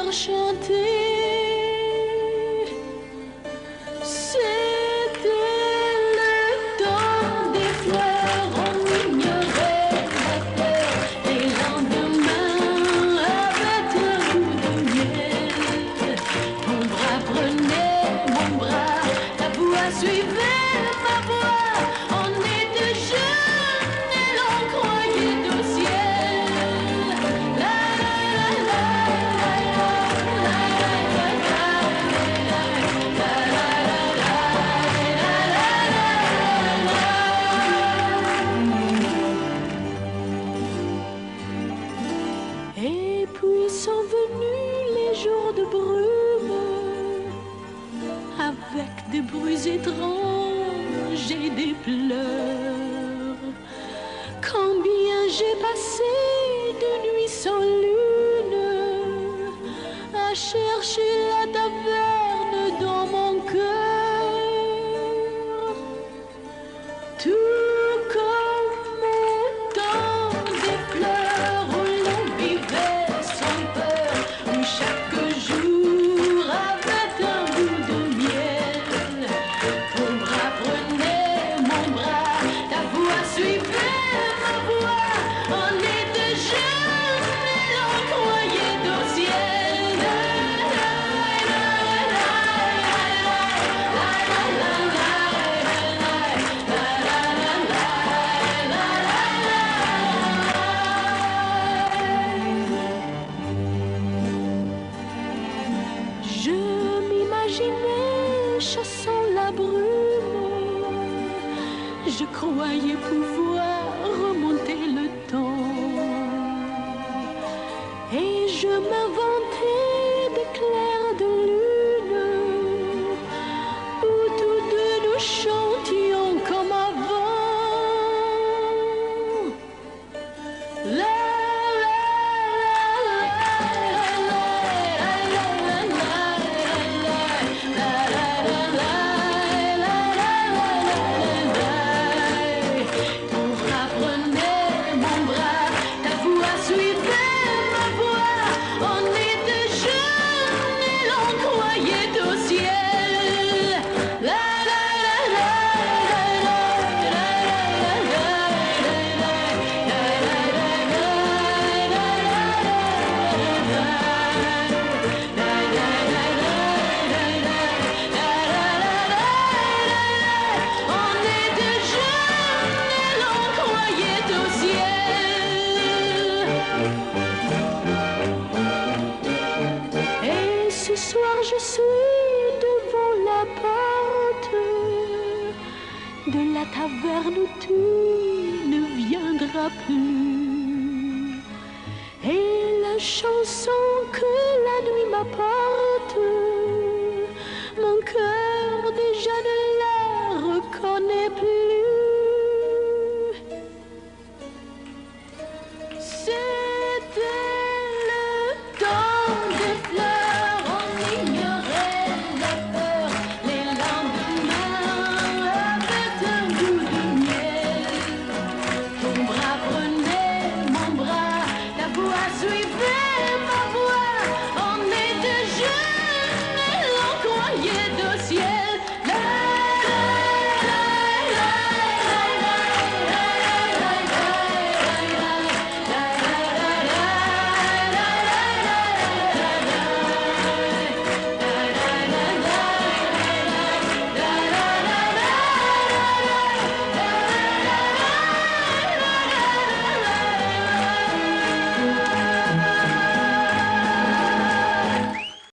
faire chanter. C'était le temps des fleurs, on ignorait la terre. Les lendemains avaient un goût de miel. Mon bras prenait mon bras, ta voix suivait ma voix. On était jeunes et l'on croyait au ciel. La la la la la Et puis sont venus les jours de brume, avec des bruits étranges et des pleurs. Combien j'ai passé de nuits sans lune à chercher la taverne dans mon cœur. Tout comme au temps des fleurs où l'on vivait sans peur, où chaque jour avait un goût de miel. Ton bras prenait mon bras, ta voix suivait ma voix. On était jeunes et l'on croyait au ciel. Je m'imaginais chassant la brume, je croyais pouvoir remonter le temps, et je m'inventais des clairs de lune où tous deux nous chantions comme avant. La Ton bras prenait mon bras, ta voix suivait ma voix. On était jeunes et l'on croyait au ciel. La la la la la la On était jeunes et l'on croyait au ciel. Et ce soir je suis devant la porte de la taverne où tu ne viendras plus. Et la chanson que la nuit m'apporte